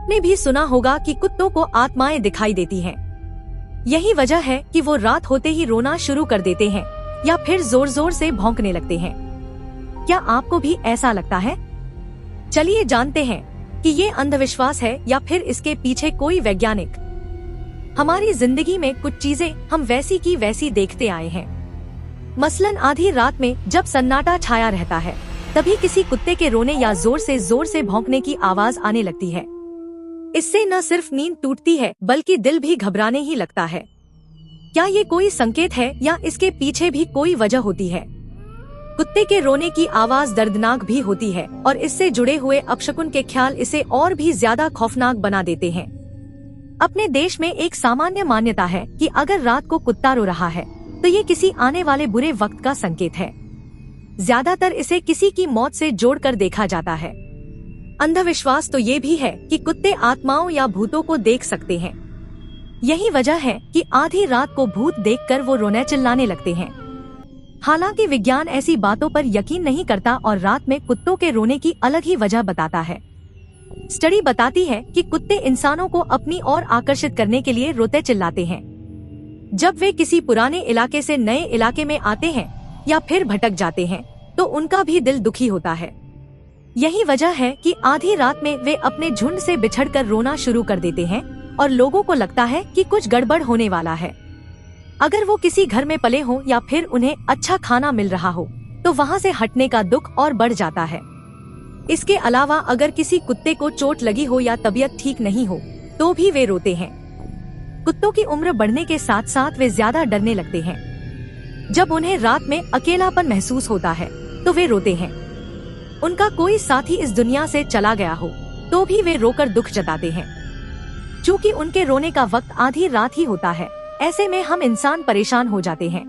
आपने भी सुना होगा कि कुत्तों को आत्माएं दिखाई देती हैं। यही वजह है कि वो रात होते ही रोना शुरू कर देते हैं या फिर जोर जोर से भौंकने लगते हैं। क्या आपको भी ऐसा लगता है? चलिए जानते हैं कि ये अंधविश्वास है या फिर इसके पीछे कोई वैज्ञानिक। हमारी जिंदगी में कुछ चीजें हम वैसी की वैसी देखते आए हैं। मसलन आधी रात में जब सन्नाटा छाया रहता है, तभी किसी कुत्ते के रोने या जोर से भौंकने की आवाज आने लगती है। इससे न सिर्फ नींद टूटती है बल्कि दिल भी घबराने ही लगता है। क्या ये कोई संकेत है या इसके पीछे भी कोई वजह होती है? कुत्ते के रोने की आवाज दर्दनाक भी होती है और इससे जुड़े हुए अपशकुन के ख्याल इसे और भी ज्यादा खौफनाक बना देते हैं। अपने देश में एक सामान्य मान्यता है कि अगर रात को कुत्ता रो रहा है तो ये किसी आने वाले बुरे वक्त का संकेत है। ज्यादातर इसे किसी की मौत से जोड़कर देखा जाता है। अंधविश्वास तो ये भी है कि कुत्ते आत्माओं या भूतों को देख सकते हैं। यही वजह है कि आधी रात को भूत देखकर वो रोने चिल्लाने लगते हैं। हालांकि विज्ञान ऐसी बातों पर यकीन नहीं करता और रात में कुत्तों के रोने की अलग ही वजह बताता है। स्टडी बताती है कि कुत्ते इंसानों को अपनी ओर आकर्षित करने के लिए रोते चिल्लाते हैं। जब वे किसी पुराने इलाके से नए इलाके में आते हैं या फिर भटक जाते हैं तो उनका भी दिल दुखी होता है। यही वजह है कि आधी रात में वे अपने झुंड से बिछड़कर रोना शुरू कर देते हैं और लोगों को लगता है कि कुछ गड़बड़ होने वाला है। अगर वो किसी घर में पले हो या फिर उन्हें अच्छा खाना मिल रहा हो तो वहाँ से हटने का दुख और बढ़ जाता है। इसके अलावा अगर किसी कुत्ते को चोट लगी हो या तबीयत ठीक नहीं हो तो भी वे रोते हैं। कुत्तों की उम्र बढ़ने के साथ साथ वे ज्यादा डरने लगते हैं। जब उन्हें रात में अकेलापन महसूस होता है तो वे रोते हैं। उनका कोई साथी इस दुनिया से चला गया हो तो भी वे रोकर दुख जताते हैं। चूँकि उनके रोने का वक्त आधी रात ही होता है, ऐसे में हम इंसान परेशान हो जाते हैं।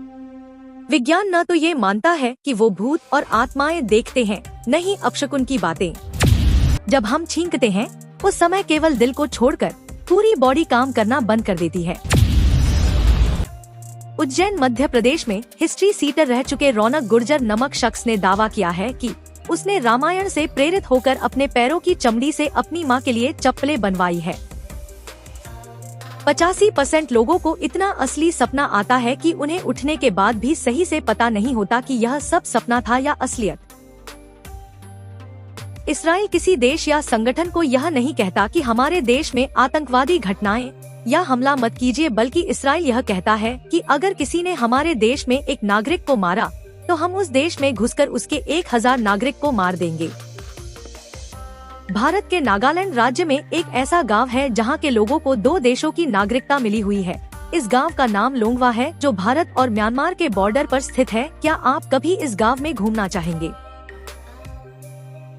विज्ञान न तो ये मानता है कि वो भूत और आत्माएं देखते हैं, न ही अपशकुन की बातें। जब हम छींकते हैं उस समय केवल दिल को छोड़कर पूरी बॉडी काम करना बंद कर देती है। उज्जैन मध्य प्रदेश में हिस्ट्री सीटर रह चुके रौनक गुर्जर नामक शख्स ने दावा किया है कि उसने रामायण से प्रेरित होकर अपने पैरों की चमड़ी से अपनी मां के लिए चप्पलें बनवाई है। 85% लोगों को इतना असली सपना आता है कि उन्हें उठने के बाद भी सही से पता नहीं होता कि यह सब सपना था या असलियत। इस्राइल किसी देश या संगठन को यह नहीं कहता कि हमारे देश में आतंकवादी घटनाएं या हमला मत कीजिए, बल्कि इस्राइल यह कहता है कि अगर किसी ने हमारे देश में एक नागरिक को मारा तो हम उस देश में घुसकर उसके 1000 नागरिक को मार देंगे। भारत के नागालैंड राज्य में एक ऐसा गांव है जहां के लोगों को 2 देशों की नागरिकता मिली हुई है। इस गांव का नाम लोंगवा है जो भारत और म्यांमार के बॉर्डर पर स्थित है। क्या आप कभी इस गांव में घूमना चाहेंगे?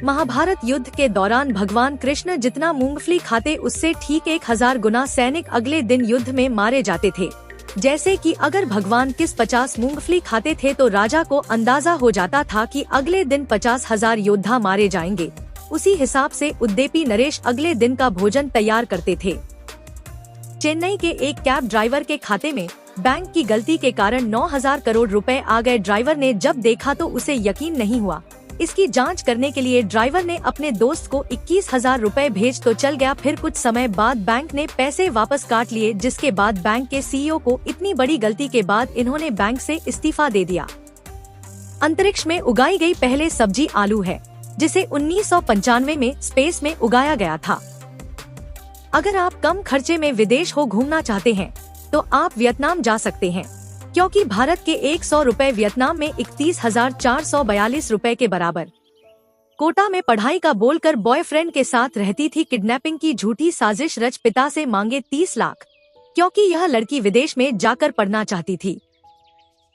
महाभारत युद्ध के दौरान भगवान कृष्ण जितना मूंगफली खाते उससे ठीक 1000 गुना सैनिक अगले दिन युद्ध में मारे जाते थे। जैसे कि अगर भगवान किस 50 मूंगफली खाते थे तो राजा को अंदाजा हो जाता था कि अगले दिन 50,000 योद्धा मारे जाएंगे। उसी हिसाब से उद्देपी नरेश अगले दिन का भोजन तैयार करते थे। चेन्नई के एक कैब ड्राइवर के खाते में बैंक की गलती के कारण 9,000 करोड़ रुपए आ गए। ड्राइवर ने जब देखा तो उसे यकीन नहीं हुआ। इसकी जांच करने के लिए ड्राइवर ने अपने दोस्त को 21,000 रुपए भेज तो चल गया। फिर कुछ समय बाद बैंक ने पैसे वापस काट लिए, जिसके बाद बैंक के सीईओ को इतनी बड़ी गलती के बाद इन्होंने बैंक से इस्तीफा दे दिया। अंतरिक्ष में उगाई गई पहले सब्जी आलू है, जिसे 1995 में स्पेस में उगाया गया था। अगर आप कम खर्चे में विदेश हो घूमना चाहते हैं तो आप वियतनाम जा सकते हैं, क्योंकि भारत के 100 रुपए वियतनाम में 31,442 रुपए के बराबर। कोटा में पढ़ाई का बोलकर बॉयफ्रेंड के साथ रहती थी। किडनैपिंग की झूठी साजिश रच पिता से मांगे 30 लाख, क्योंकि यह लड़की विदेश में जाकर पढ़ना चाहती थी।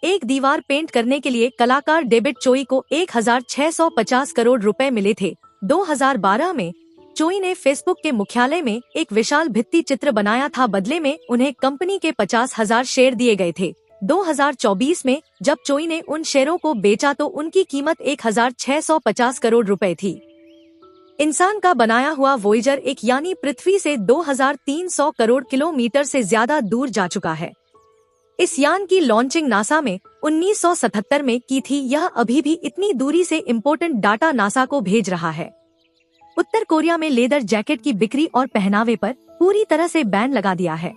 एक दीवार पेंट करने के लिए कलाकार डेविड चोई को 1,650 करोड़ रुपए मिले थे। 2012 में चोई ने फेसबुक के मुख्यालय में एक विशाल भित्ति चित्र बनाया था। बदले में उन्हें कंपनी के 50,000 शेयर दिए गए थे। 2024 में जब चोई ने उन शेयरों को बेचा तो उनकी कीमत 1,650 करोड़ रुपए थी। इंसान का बनाया हुआ वोयेजर एक यानी पृथ्वी से 2,300 करोड़ किलोमीटर से ज्यादा दूर जा चुका है। इस यान की लॉन्चिंग नासा में 1977 में की थी। यह अभी भी इतनी दूरी से इम्पोर्टेंट डाटा नासा को भेज रहा है। उत्तर कोरिया में लेदर जैकेट की बिक्री और पहनावे पर पूरी तरह से बैन लगा दिया है।